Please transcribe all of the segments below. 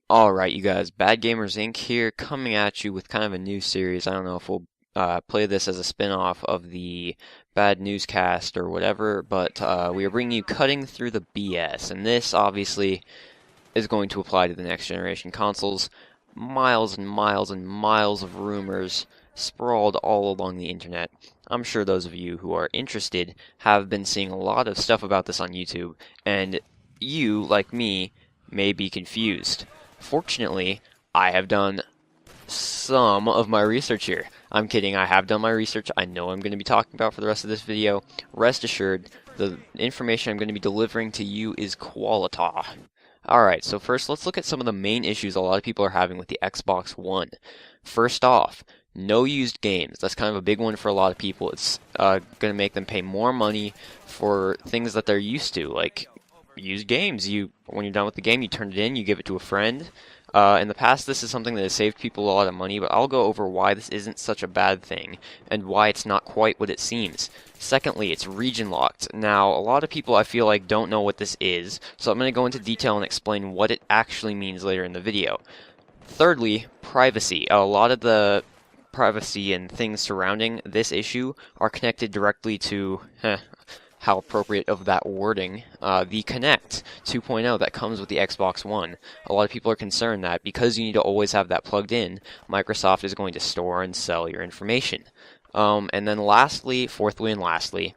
Alright, you guys, Bad Gamers Inc. here, coming at you with kind of a new series. I don't know if we'll play this as a spin-off of the Bad Newscast or whatever, but we are bringing you Cutting Through the BS, and this obviously is going to apply to the next generation consoles. Miles and miles and miles of rumors sprawled all along the internet. I'm sure those of you who are interested have been seeing a lot of stuff about this on YouTube, and you, like me, may be confused. Fortunately, I have done some of my research here. I'm kidding, I have done my research. I know I'm going to be talking about for the rest of this video. Rest assured, the information I'm going to be delivering to you is qualita. Alright, so first let's look at some of the main issues a lot of people are having with the Xbox One. First off, no used games. That's kind of a big one for a lot of people. It's going to make them pay more money for things that they're used to, like used games. When you're done with the game, you turn it in, you give it to a friend. In the past, this is something that has saved people a lot of money, but I'll go over why this isn't such a bad thing, and why it's not quite what it seems. Secondly, it's region locked. Now, a lot of people I feel like don't know what this is, so I'm going to go into detail and explain what it actually means later in the video. Thirdly, privacy. A lot of the privacy and things surrounding this issue are connected directly to how appropriate of that wording, the Kinect 2.0 that comes with the Xbox One. A lot of people are concerned that because you need to always have that plugged in, Microsoft is going to store and sell your information. And then fourthly and lastly,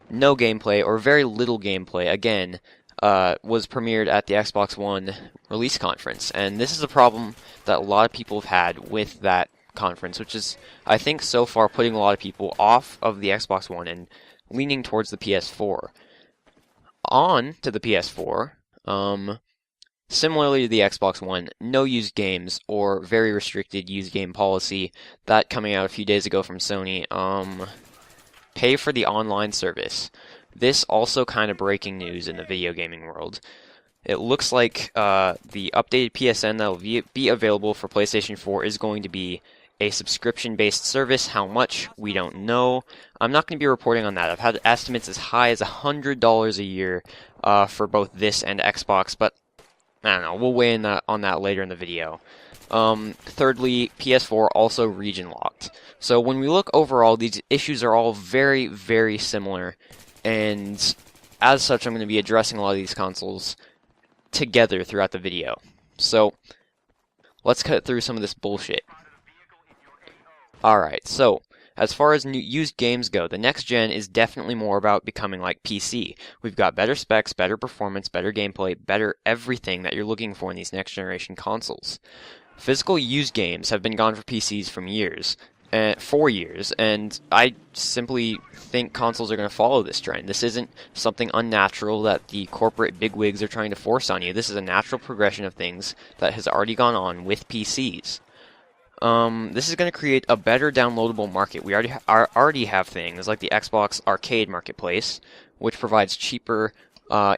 no gameplay, or very little gameplay, again, was premiered at the Xbox One release conference. And this is a problem that a lot of people have had with that conference, which is, I think, so far putting a lot of people off of the Xbox One and leaning towards the PS4. On to the PS4, similarly to the Xbox One, no used games, or very restricted used game policy. That coming out a few days ago from Sony. Pay for the online service. This also kind of breaking news in the video gaming world. It looks like the updated PSN that will be available for PlayStation 4 is going to be a subscription-based service. How much? We don't know. I'm not going to be reporting on that. I've had estimates as high as $100 a year for both this and Xbox, but I don't know. We'll weigh in on that later in the video. Thirdly, PS4 also region locked. So when we look overall, these issues are all very, very similar, and as such, I'm going to be addressing a lot of these consoles together throughout the video. So let's cut through some of this bullshit. Alright, so as far as used games go, the next gen is definitely more about becoming like PC. We've got better specs, better performance, better gameplay, better everything that you're looking for in these next generation consoles. Physical used games have been gone for PCs for years, and I simply think consoles are going to follow this trend. This isn't something unnatural that the corporate bigwigs are trying to force on you. This is a natural progression of things that has already gone on with PCs. This is going to create a better downloadable market. We already have things like the Xbox Arcade Marketplace, which provides cheaper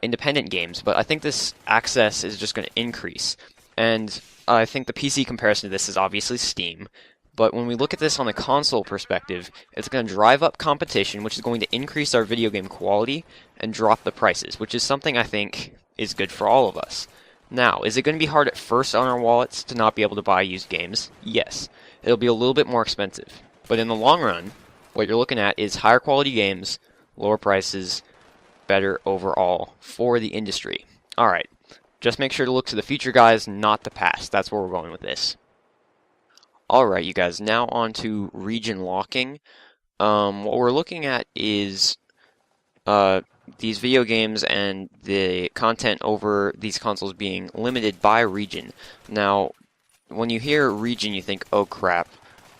independent games, but I think this access is just going to increase. And I think the PC comparison to this is obviously Steam, but when we look at this on the console perspective, it's going to drive up competition, which is going to increase our video game quality and drop the prices, which is something I think is good for all of us. Now, is it going to be hard at first on our wallets to not be able to buy used games? Yes. It'll be a little bit more expensive. But in the long run, what you're looking at is higher quality games, lower prices, better overall for the industry. Alright, just make sure to look to the future, guys, not the past. That's where we're going with this. Alright, you guys, now on to region locking. What we're looking at is these video games and the content over these consoles being limited by region. Now, when you hear region, you think, oh crap,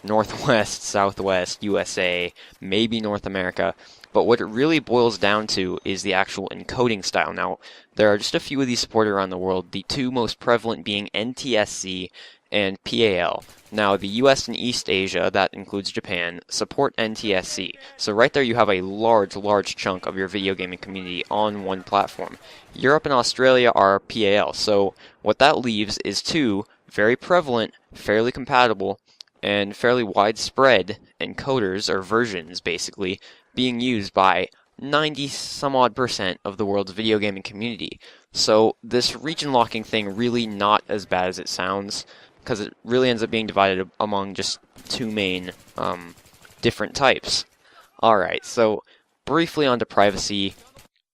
Northwest, Southwest, USA, maybe North America. But what it really boils down to is the actual encoding style. Now, there are just a few of these supported around the world, the two most prevalent being NTSC and PAL. Now, the US and East Asia, that includes Japan, support NTSC. So right there you have a large chunk of your video gaming community on one platform. Europe and Australia are PAL, so what that leaves is two very prevalent, fairly compatible, and fairly widespread encoders, or versions basically, being used by 90 some odd percent of the world's video gaming community. So this region locking thing really not as bad as it sounds, because it really ends up being divided among just two main different types. Alright, so briefly onto privacy.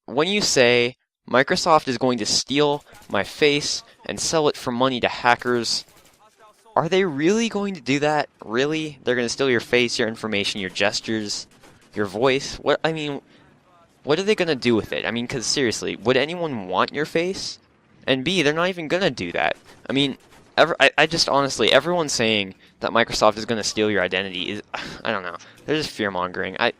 When you say Microsoft is going to steal my face and sell it for money to hackers, are they really going to do that? Really? They're going to steal your face, your information, your gestures, your voice? What are they going to do with it? I mean, because seriously, would anyone want your face? And B, they're not even going to do that. I mean, I just honestly, everyone saying that Microsoft is going to steal your identity is, I don't know, they're just fear-mongering. I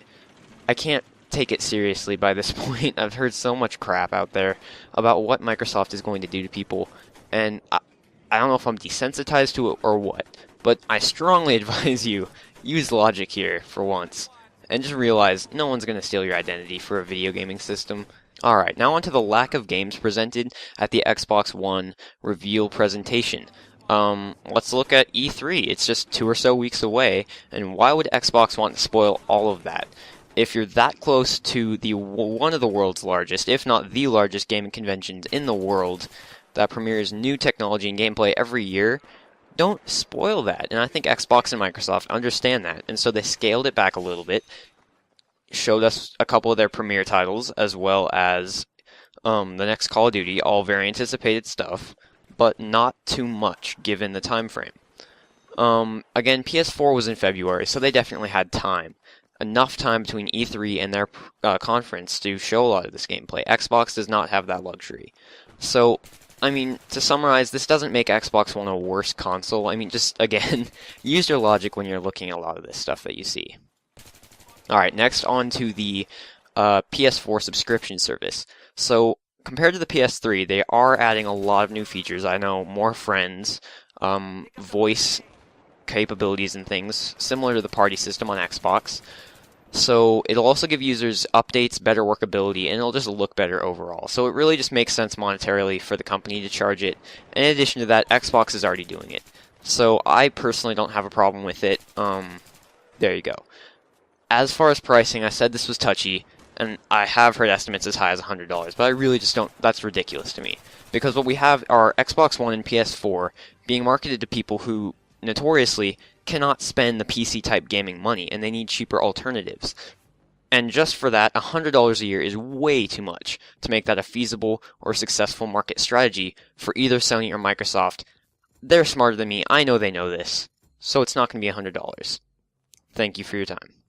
can't take it seriously by this point. I've heard so much crap out there about what Microsoft is going to do to people, and I don't know if I'm desensitized to it or what, but I strongly advise you, use logic here for once, and just realize no one's going to steal your identity for a video gaming system. Alright, now onto the lack of games presented at the Xbox One reveal presentation. Let's look at E3. It's just 2 or so weeks away, and why would Xbox want to spoil all of that? If you're that close to one of the world's largest, if not the largest gaming conventions in the world, that premieres new technology and gameplay every year, don't spoil that. And I think Xbox and Microsoft understand that, and so they scaled it back a little bit, showed us a couple of their premiere titles, as well as the next Call of Duty, all very anticipated stuff, but not too much given the time frame. Again, PS4 was in February, so they definitely had time. Enough time between E3 and their conference to show a lot of this gameplay. Xbox does not have that luxury. So, I mean, to summarize, this doesn't make Xbox One a worse console. I mean, just, again, use your logic when you're looking at a lot of this stuff that you see. Alright, next on to the PS4 subscription service. So, compared to the PS3, they are adding a lot of new features. I know, more friends, voice capabilities and things, similar to the party system on Xbox. So it'll also give users updates, better workability, and it'll just look better overall. So it really just makes sense monetarily for the company to charge it. And in addition to that, Xbox is already doing it. So I personally don't have a problem with it. There you go. As far as pricing, I said this was touchy, and I have heard estimates as high as $100, but I really just don't, that's ridiculous to me. Because what we have are Xbox One and PS4 being marketed to people who notoriously cannot spend the PC-type gaming money, and they need cheaper alternatives. And just for that, $100 a year is way too much to make that a feasible or successful market strategy for either Sony or Microsoft. They're smarter than me, I know they know this, so it's not going to be $100. Thank you for your time.